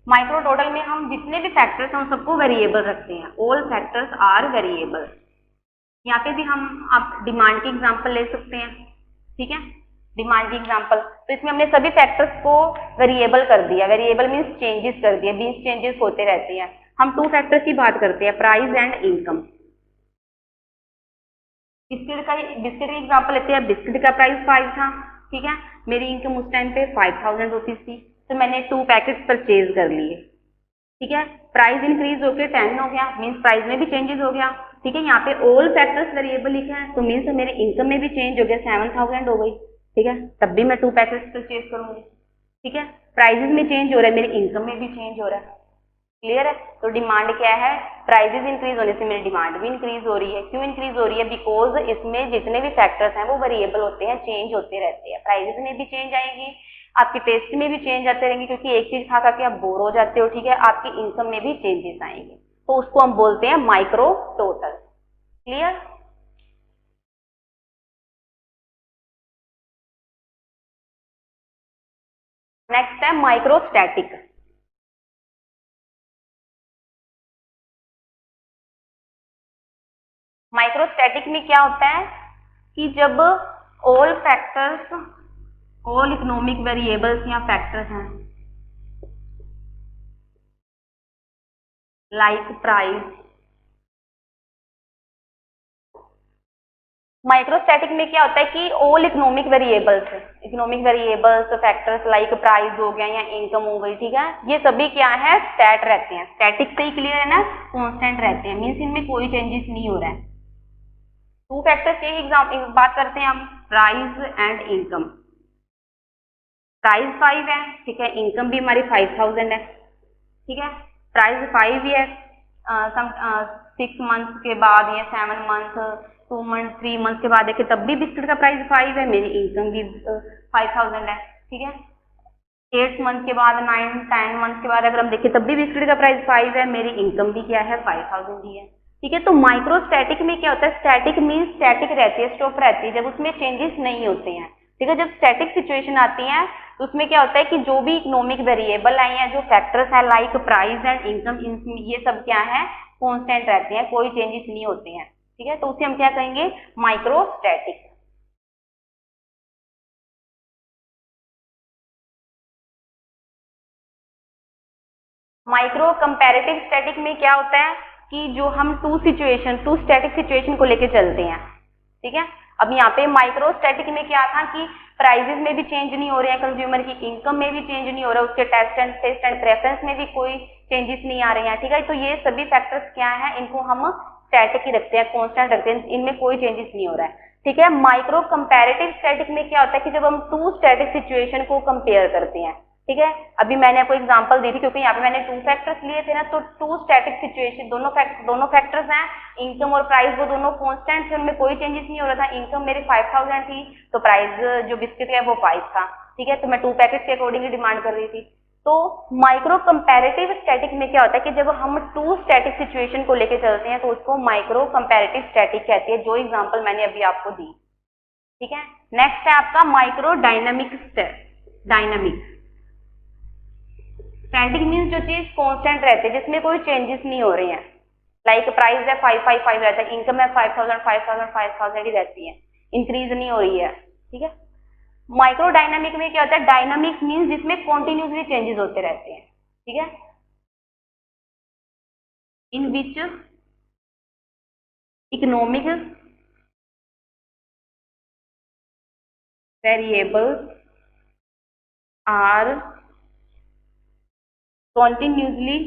माइक्रो टोटल में हम जितने भी फैक्टर्स हैं उन सबको वेरिएबल रखते हैं, ऑल फैक्टर्स आर वेरिएबल। यहाँ पे भी हम आप डिमांड की एग्जांपल ले सकते हैं, ठीक है, डिमांड की एग्जांपल, तो इसमें हमने सभी फैक्टर्स को वेरिएबल कर दिया, वेरिएबल मीन्स चेंजेस कर दिया, मीन्स चेंजेस होते रहते हैं। हम 2 फैक्टर्स की बात करते हैं, प्राइस एंड इनकम। बिस्किट की एग्जांपल लेते हैं, बिस्किट का प्राइस 5 था, ठीक है, मेरी इनकम उस टाइम पे 5000 रुपीज थी, तो मैंने 2 पैकेट परचेज कर लिए, ठीक है, प्राइस इंक्रीज होकर 10 हो गया, मीन्स प्राइस में भी चेंजेस हो गया, ठीक है। यहाँ पे ऑल फैक्टर्स वेरिएबल लिखा है, तो मीन्स मेरे इनकम में भी चेंज हो गया, 7000 हो गई, ठीक है, तब भी मैं 2 पैकेट्स परचेज करूंगी, ठीक है, प्राइजेस में चेंज हो रहा है, मेरी इनकम में भी चेंज हो रहा है, क्लियर है। तो डिमांड क्या है, प्राइजेस इंक्रीज होने से मेरी डिमांड भी इंक्रीज हो रही है, क्यों इंक्रीज हो रही है, बिकॉज इसमें जितने भी फैक्टर्स हैं वो वेरिएबल होते हैं, चेंज होते रहते हैं, प्राइजेस में भी चेंज आएगी, आपके टेस्ट में भी चेंज आते रहेंगे, क्योंकि एक चीज खा खा के आप बोर हो जाते हो, ठीक है, आपकी इनकम में भी चेंजेस आएंगे, तो उसको हम बोलते हैं माइक्रो टोटल, क्लियर। नेक्स्ट है माइक्रोस्टैटिक। माइक्रोस्टैटिक में क्या होता है कि जब all factors, all economic variables या फैक्टर्स हैं, लाइक प्राइस, माइक्रोस्टैटिक में क्या होता है कि all economic variables factors like price हो गया या इनकम हो गई, ठीक है, ये सभी क्या है, स्टैट रहते हैं। स्टैटिक से ही क्लियर है ना, कांस्टेंट रहते हैं, मींस इनमें कोई चेंजेस नहीं हो रहा है। टू फैक्टर्स के एग्जाम्पल बात करते हैं हम, प्राइस एंड इनकम। प्राइस 5 है, ठीक है, इनकम भी हमारी 5000 है, ठीक है। प्राइस 5 है, सम 6 मंथ के बाद या 7 मंथ 2 मंथ 3 मंथ के बाद देखे तब भी बिस्किट का प्राइस 5 है, मेरी इनकम भी 5000 है, ठीक है। 8 मंथ के बाद 9-10 मंथ के बाद अगर हम देखें तब भी बिस्किट का प्राइस 5 है, मेरी इनकम भी क्या है, 5000 ही है, ठीक है। तो माइक्रोस्टैटिक में क्या होता है, स्टैटिक मीन्स स्टैटिक रहती है, स्टॉप रहती है, जब उसमें चेंजेस नहीं होते हैं, ठीक है। जब स्टैटिक सिचुएशन आती है तो उसमें क्या होता है कि जो भी इकोनॉमिक वेरिएबल आई हैं, जो फैक्टर्स हैं लाइक प्राइस एंड इनकम, ये सब क्या है, कांस्टेंट रहते हैं, कोई चेंजेस नहीं होते हैं, ठीक है। तो उसे हम क्या कहेंगे, माइक्रोस्टैटिक। माइक्रो कंपैरेटिव स्टैटिक में क्या होता है कि जो हम टू स्टैटिक सिचुएशन को लेके चलते हैं, ठीक है। अब यहाँ पे माइक्रोस्टैटिक में क्या था कि प्राइजेस में भी चेंज नहीं हो रहे हैं, कंज्यूमर की इनकम में भी चेंज नहीं हो रहा है, उसके टेस्ट एंड प्रेफरेंस में भी कोई चेंजेस नहीं आ रहे हैं, ठीक है। तो ये सभी फैक्टर्स क्या है, इनको हम स्टैटिक ही रखते हैं, कॉन्स्टेंट रखते हैं, इनमें कोई चेंजेस नहीं हो रहा है, ठीक है। माइक्रो कंपैरेटिव स्टैटिक में क्या होता है कि जब हम टू स्टैटिक सिचुएशन को कंपेयर करते हैं, ठीक है। अभी मैंने आपको एग्जांपल दी थी क्योंकि यहाँ पे मैंने टू फैक्टर्स लिए थे ना, तो टू स्टैटिक सिचुएशन, दोनों फैक्टर्स हैं, इनकम और प्राइस, वो दोनों कांस्टेंट थे, उनमें कोई चेंजेस नहीं हो रहा था। इनकम मेरी 5000 थी तो प्राइस जो बिस्किट है वो 5 था, ठीक है। तो मैं टू पैकेट के अकॉर्डिंगली डिमांड कर रही थी। तो माइक्रो कंपैरेटिव स्टैटिक में क्या होता है कि जब हम टू स्टैटिक सिचुएशन को लेके चलते हैं तो उसको माइक्रो कंपैरेटिव स्टैटिक कहती है, जो एग्जांपल मैंने अभी आपको दी, ठीक है। नेक्स्ट है आपका माइक्रो डायनामिक स्टैटिक मीन्स जो चीज कांस्टेंट रहते हैं, जिसमें कोई चेंजेस नहीं हो रहे हैं, लाइक प्राइस है 555 रहता है, इनकम है 5000 ही रहती है, इंक्रीज नहीं हो रही है, ठीक है। माइक्रो डायनामिक में क्या होता है, डायनामिक मीन्स जिसमें कॉन्टिन्यूसली चेंजेस होते रहते हैं, ठीक है। In which economic variables are continuously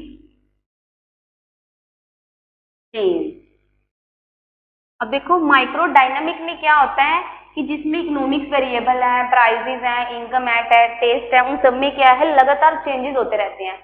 change. अब देखो माइक्रो डायनामिक में क्या होता है कि जिसमें इकोनॉमिक्स वेरिएबल है, प्राइसेस है, इनकम है, टेस्ट है, उन सब में क्या है, लगातार चेंजेस होते रहते हैं।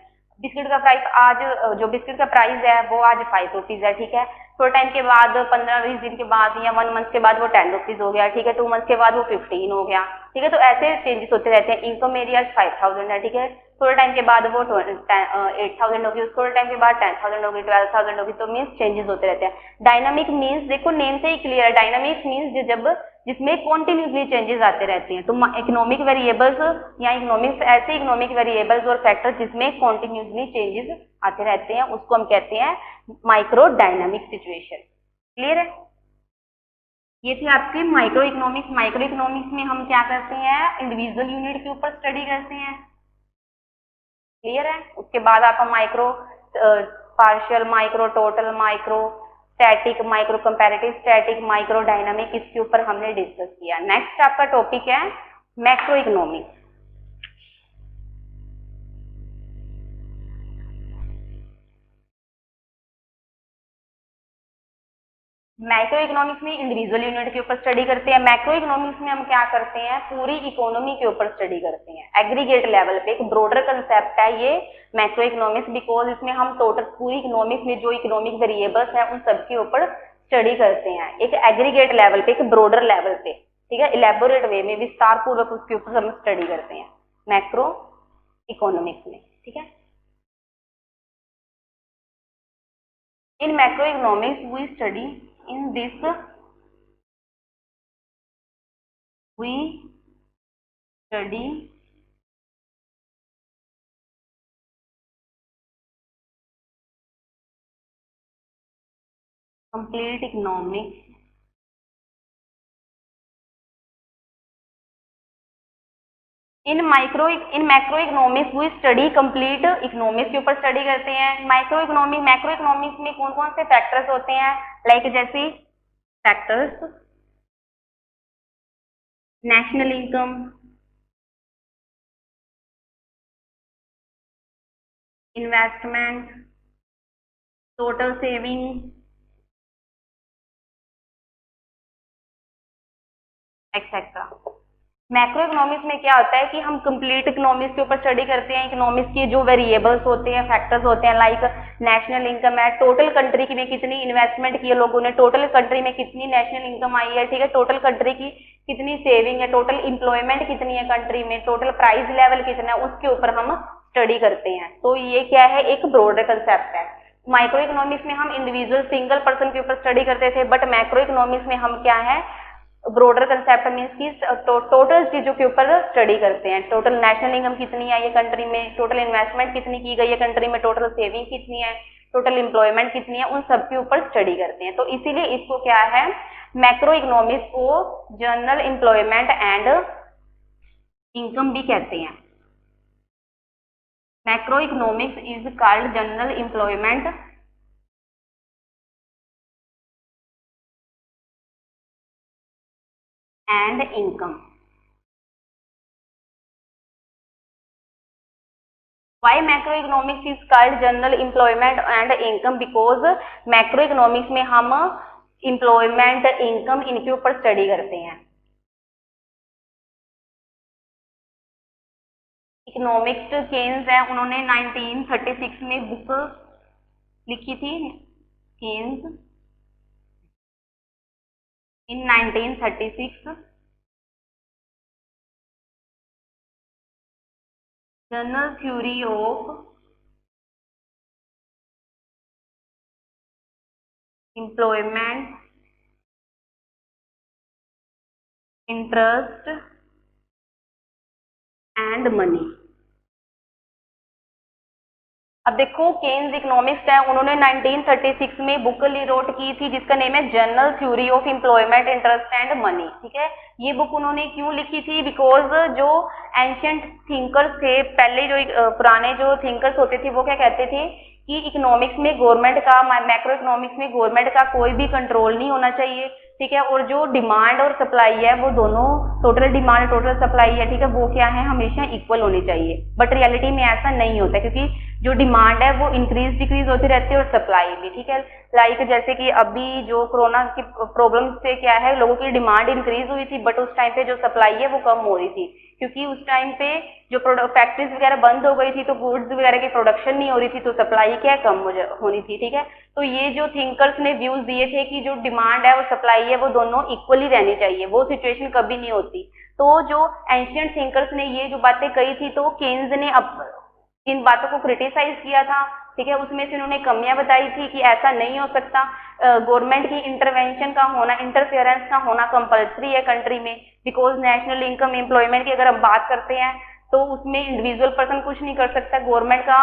बिस्किट का प्राइस आज, जो बिस्किट का प्राइस है वो आज 5 रुपीज है, ठीक है। थोड़े टाइम के बाद 15-20 दिन के बाद या 1 मंथ के बाद वो 10 रुपीज हो गया, ठीक है। 2 मंथ के बाद वो 15 हो गया, ठीक है। तो ऐसे चेंजेस होते रहते हैं। इनकम मेरी आज 5000 है, ठीक है, थोड़े टाइम के बाद वो 8000 होगी, थोड़े टाइम के बाद 10,000 होगी, 12,000 होगी, तो मीन्स चेंजेस होते रहते हैं। डायनामिक मीन्स देखो नेम से ही क्लियर है, डायनामिक मीन्स जब जिसमें कॉन्टिन्यूसली चेंजेस आते रहते हैं। तो इकोनॉमिक वेरिएबल्स या इकोनॉमिक्स, ऐसे इकोनॉमिक वेरिएबल्स और फैक्टर्स जिसमें कॉन्टिन्यूसली चेंजेस आते रहते हैं, उसको हम कहते हैं माइक्रो डायनामिक सिचुएशन। क्लियर है? ये थी आपकी माइक्रो इकोनॉमिक्स। माइक्रो इकोनॉमिक्स में हम क्या करते हैं, इंडिविजुअल यूनिट के ऊपर स्टडी करते हैं। क्लियर है? उसके बाद आपका micro partial, micro total, micro static, micro comparative static, micro dynamic, इसके ऊपर हमने डिस्कस किया। नेक्स्ट आपका टॉपिक है मैक्रो इकोनॉमिक्स। मैक्रो इकोनॉमिक्स में इंडिविजुअल यूनिट के ऊपर स्टडी करते हैं। मैक्रो इकोनॉमिक्स में हम क्या करते हैं, पूरी इकोनॉमी के ऊपर स्टडी करते हैं, एग्रीगेट लेवल पे। एक ब्रॉडर कंसेप्ट है ये मैक्रो इकोनॉमिक्स, बिकॉज इसमें हम टोटल पूरी इकोनॉमिक्स में जो इकोनॉमिक वेरिएबल्स हैं उन सब के ऊपर स्टडी करते हैं, एक एग्रीगेट लेवल पे, एक ब्रॉडर लेवल पे, ठीक है। इलेबोरेट वे में विस्तार पूर्वक उसके ऊपर हम स्टडी करते हैं मैक्रो इकोनॉमिक्स में, ठीक है। In macroeconomics, we study complete economics in macro economics we study complete economics के ऊपर स्टडी करते हैं। मैक्रो इकोनॉमिक्स में कौन कौन से फैक्टर्स होते हैं, लाइक जैसे factors national income, investment, total saving, etcetera. Macro economics में क्या होता है कि हम कंप्लीट इकोनॉमिक्स के ऊपर स्टडी करते हैं, इकोनॉमिक्स के जो वेरिएबल्स होते हैं, फैक्टर्स होते हैं, लाइक नेशनल इनकम है, टोटल कंट्री की में कितनी इन्वेस्टमेंट की है लोगों ने, टोटल कंट्री में कितनी नेशनल इनकम आई है, ठीक है, टोटल कंट्री की कितनी सेविंग है, टोटल एम्प्लॉयमेंट कितनी है कंट्री में, टोटल प्राइस लेवल कितना है, उसके ऊपर हम स्टडी करते हैं। तो ये क्या है, एक ब्रॉडर कंसेप्ट है। माइक्रो इकोनॉमिक्स में हम इंडिविजुअल सिंगल पर्सन के ऊपर स्टडी करते थे, बट मैक्रो इकोनॉमिक्स में हम क्या है, ब्रॉडर कंसेप्ट मीन्स की टोटल चीजों के ऊपर स्टडी करते हैं। टोटल नेशनल इनकम कितनी आई है कंट्री में, टोटल इन्वेस्टमेंट कितनी की गई है कंट्री में, टोटल सेविंग कितनी है, टोटल एम्प्लॉयमेंट कितनी है, उन सब के ऊपर स्टडी करते हैं। तो इसीलिए इसको क्या है, मैक्रो इकोनॉमिक्स को जनरल एम्प्लॉयमेंट एंड इनकम भी कहते हैं। Macro economics is called general employment and income. Why macroeconomics is called general employment and income? Because macroeconomics में हम employment, income इनके ऊपर स्टडी करते हैं। इकोनॉमिक्स केन्स है, उन्होंने 1936 में बुक लिखी थी, Keynes in 1936, general theory of employment, interest and money. अब देखो, केन्स इकोनॉमिस्ट है, उन्होंने 1936 में बुक रोट की थी जिसका नेम है general theory of employment, interest and money, ठीक है। ये बुक उन्होंने क्यों लिखी थी, बिकॉज जो एंशियंट थिंकर्स थे, पहले जो पुराने जो थिंकर्स होते थे, वो क्या कहते थे कि इकोनॉमिक्स में गवर्नमेंट का, मैक्रो इकोनॉमिक्स में गवर्नमेंट का कोई भी कंट्रोल नहीं होना चाहिए, ठीक है, और जो डिमांड और सप्लाई है वो दोनों, टोटल डिमांड टोटल सप्लाई है, ठीक है, वो क्या है, हमेशा इक्वल होनी चाहिए। बट रियलिटी में ऐसा नहीं होता, क्योंकि जो डिमांड है वो इंक्रीज डिक्रीज होती रहती है और सप्लाई भी, ठीक है। लाइक जैसे कि अभी जो कोरोना की प्रॉब्लम से क्या है, लोगों की डिमांड इंक्रीज हुई थी, बट उस टाइम पे जो सप्लाई है वो कम हो रही थी, क्योंकि उस टाइम पे जो फैक्ट्रीज वगैरह बंद हो गई थी, तो गुड्स वगैरह की प्रोडक्शन नहीं हो रही थी, तो सप्लाई क्या कम होनी थी, ठीक है। तो ये जो थिंकर्स ने व्यूज दिए थे कि जो डिमांड है और सप्लाई है वो दोनों इक्वली रहनी चाहिए, वो सिचुएशन कभी नहीं होती। तो जो एंशियंट थिंकर्स ने ये जो बातें कही थी, तो केन्स ने इन बातों को क्रिटिसाइज किया था, ठीक है। उसमें से उन्होंने कमियां बताई थी कि ऐसा नहीं हो सकता, गवर्नमेंट की इंटरवेंशन का होना, इंटरफेरेंस का होना कंपल्सरी है कंट्री में, बिकॉज नेशनल इनकम एम्प्लॉयमेंट की अगर हम बात करते हैं तो उसमें इंडिविजुअल पर्सन कुछ नहीं कर सकता, गवर्नमेंट का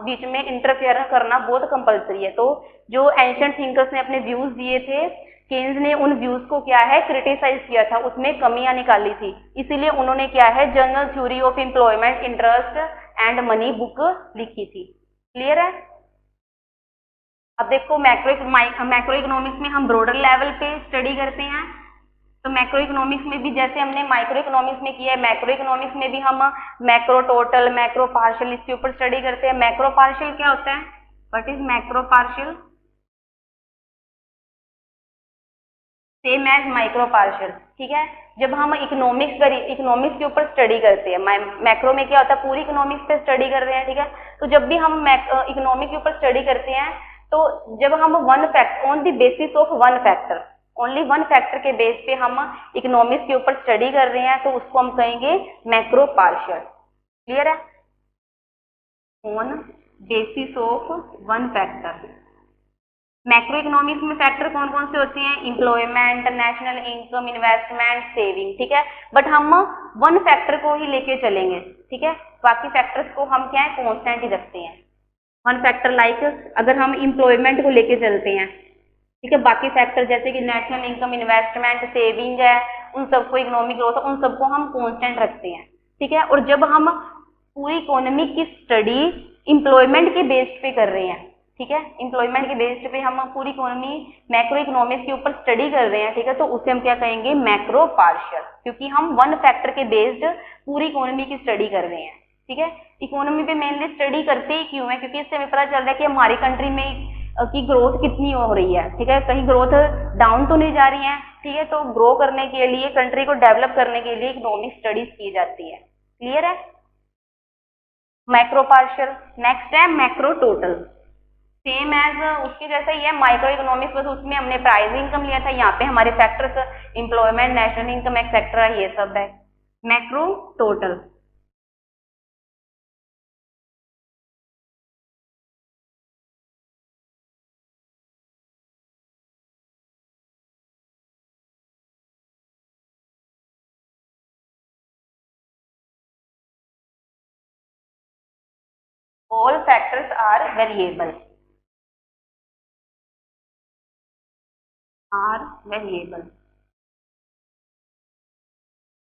बीच में इंटरफेयर करना बहुत कंपल्सरी है। तो जो एंशियंट थिंकर्स ने अपने व्यूज दिए थे, केन्स ने उन व्यूज को क्या है, क्रिटिसाइज किया था, उसमें कमियां निकाली थी, इसीलिए उन्होंने क्या है, general theory of employment, interest and money book लिखी थी। क्लियर है। अब देखो, मैक्रो इकोनॉमिक्स में हम ब्रॉडर लेवल पे स्टडी करते हैं, तो मैक्रो इकोनॉमिक्स में भी जैसे हमने माइक्रो इकोनॉमिक्स में किया है, मैक्रो इकोनॉमिक्स में भी हम मैक्रो टोटल, मैक्रो पार्शियल, इसके ऊपर स्टडी करते हैं। मैक्रो पार्शियल क्या होता है, what is macro partial, same as micro partial, ठीक है। जब हम इकोनॉमिक्स के ऊपर स्टडी करते हैं, मैक्रो में क्या होता है, पूरी इकोनॉमिक्स पे स्टडी कर रहे हैं, ठीक है। तो जब भी हम इकोनॉमिक के ऊपर स्टडी करते हैं, तो जब हम one factor on the basis of one factor, only one factor के बेस पे हम इकोनॉमिक्स के ऊपर स्टडी कर रहे हैं, तो उसको हम कहेंगे मैक्रो पार्शियल। क्लियर है। On basis of one factor. Macro economics में फैक्टर कौन कौन से होते हैं, employment, national income, investment, saving, ठीक है। बट हम वन फैक्टर को ही लेके चलेंगे, ठीक है, बाकी फैक्टर्स को हम क्या है, कांस्टेंट ही रखते हैं। वन फैक्टर लाइक अगर हम एम्प्लॉयमेंट को लेके चलते हैं, ठीक है, बाकी फैक्टर जैसे कि नेशनल इनकम, इन्वेस्टमेंट, सेविंग है, उन सबको, इकोनॉमिक ग्रोथ, उन सबको हम कांस्टेंट रखते हैं, ठीक है। और जब हम पूरी इकोनॉमी की स्टडी एम्प्लॉयमेंट के बेस पे कर रहे हैं, ठीक है, एम्प्लॉयमेंट के बेस्ड पे हम पूरी इकोनॉमी मैक्रो इकोनॉमिक्स के ऊपर स्टडी कर रहे हैं, ठीक है, तो उसे हम क्या कहेंगे, मैक्रो पार्शियल, क्योंकि हम वन फैक्टर के बेस्ड पूरी इकोनॉमी की स्टडी कर रहे हैं। ठीक है, इकोनॉमी पे मेनली स्टडी करते ही क्यों है, क्योंकि इससे हमें पता चल रहा है कि हमारी कंट्री में की ग्रोथ कितनी हो रही है। ठीक है, कहीं ग्रोथ डाउन तो नहीं जा रही है। ठीक है, तो ग्रो करने के लिए, कंट्री को डेवलप करने के लिए इकोनॉमिक स्टडीज की जाती है। क्लियर है, मैक्रो पार्शियल। नेक्स्ट है मैक्रो टोटल, सेम एज उसके जैसा ही है माइक्रो इकोनॉमिक्स, बस उसमें हमने प्राइस इनकम लिया था, यहाँ पे हमारे factors employment, national income etcetera ये सब है। Macro total, all factors are variable,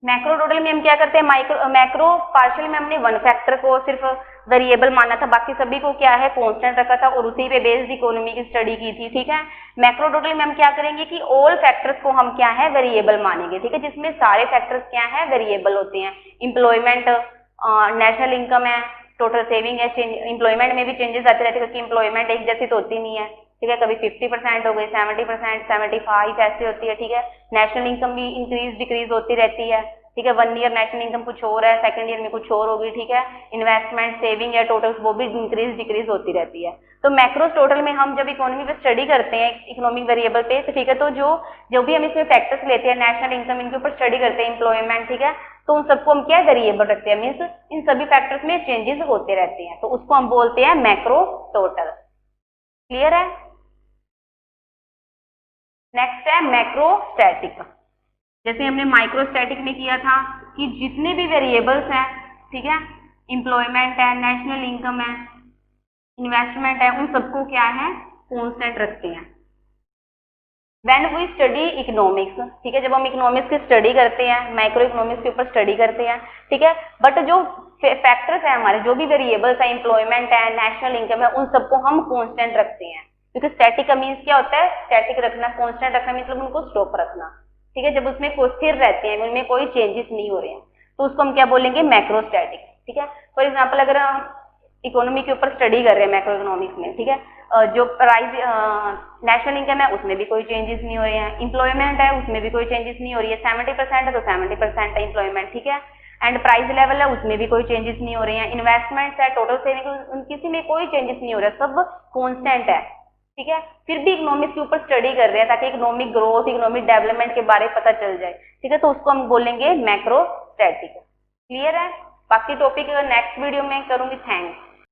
macro total में हम क्या करते हैं, मैक्रो पार्शियल में हमने वन फैक्टर को सिर्फ वेरिएबल माना था, बाकी सभी को क्या है, कांस्टेंट रखा था और उसी पे बेस्ड इकोनॉमी की स्टडी की थी। ठीक है, मैक्रो टोटल में हम क्या करेंगे कि ऑल फैक्टर्स को हम क्या है, वेरिएबल मानेंगे। ठीक है, जिसमें सारे फैक्टर्स क्या है, वेरिएबल होते हैं। एम्प्लॉयमेंट, नेशनल इनकम है, टोटल सेविंग है, एम्प्लॉयमेंट में भी चेंजेस आते रहते हैं, क्योंकि एम्प्लॉयमेंट एक जैसी तो होती नहीं है। ठीक है, कभी 50% हो गई, 70%, 75 ऐसी होती है। ठीक है, नेशनल इनकम भी इंक्रीज डिक्रीज होती रहती है। ठीक है, 1 ईयर नेशनल इनकम कुछ और है, सेकंड ईयर में कुछ और होगी। ठीक है, इन्वेस्टमेंट, सेविंग है, टोटल वो भी इंक्रीज डिक्रीज होती रहती है। तो मैक्रो टोटल में हम जब इकोनॉमी पे स्टडी करते हैं, इकोनॉमिक वेरिएबल पे, तो ठीक है, तो जो भी हम इसमें फैक्टर्स लेते हैं, नेशनल इनकम, इनके ऊपर स्टडी करते हैं, एम्प्लॉयमेंट, ठीक है, तो उन सबको हम क्या वेरिएबल रखते हैं, मीन्स इन सभी फैक्टर्स में चेंजेस होते रहते हैं, तो उसको हम बोलते हैं मैक्रो टोटल। क्लियर है। नेक्स्ट है मैक्रोस्टैटिक, जैसे हमने माइक्रोस्टैटिक में किया था कि जितने भी वेरिएबल्स हैं, ठीक है, एम्प्लॉयमेंट है, नेशनल इनकम है, इन्वेस्टमेंट है, उन सबको क्या है, कांस्टेंट रखते हैं। व्हेन वी स्टडी इकोनॉमिक्स, ठीक है, जब हम इकोनॉमिक्स की स्टडी करते हैं, माइक्रो इकोनॉमिक्स के ऊपर स्टडी करते हैं, ठीक है, बट जो फैक्टर्स है हमारे, जो भी वेरिएबल्स है, एम्प्लॉयमेंट है, नेशनल इनकम है, उन सबको हम कांस्टेंट रखते हैं। क्योंकि स्टैटिक का मीन्स क्या होता है, स्टैटिक रखना, कांस्टेंट रखना मतलब उनको स्टॉप रखना। ठीक है, जब उसमें कोई स्थिर रहते हैं, उनमें कोई चेंजेस नहीं हो रहे हैं, तो उसको हम क्या बोलेंगे, मैक्रोस्टैटिक। ठीक है, फॉर एग्जाम्पल अगर हम इकोनॉमी के ऊपर स्टडी कर रहे हैं मैक्रो इकोनॉमिक्स में, ठीक है, जो प्राइस नेशनल इनकम है उसमें भी कोई चेंजेस नहीं हो रहे हैं, एम्प्लॉयमेंट है उसमें भी कोई चेंजेस नहीं हो रही है, 70% है तो 70% है एम्प्लॉयमेंट, ठीक है, एंड प्राइस लेवल है उसमें भी कोई चेंजेस नहीं हो रहे हैं, इन्वेस्टमेंट है, टोटल सेविंग, किसी में कोई चेंजेस नहीं हो रहा है, सब कॉन्स्टेंट है। ठीक है, फिर भी इकोनॉमिक्स के ऊपर स्टडी कर रहे हैं ताकि इकोनॉमिक ग्रोथ, इकोनॉमिक डेवलपमेंट के बारे में पता चल जाए। ठीक है, तो उसको हम बोलेंगे मैक्रोस्टैटिक। क्लियर है, बाकी टॉपिक नेक्स्ट वीडियो में करूंगी। थैंक्स।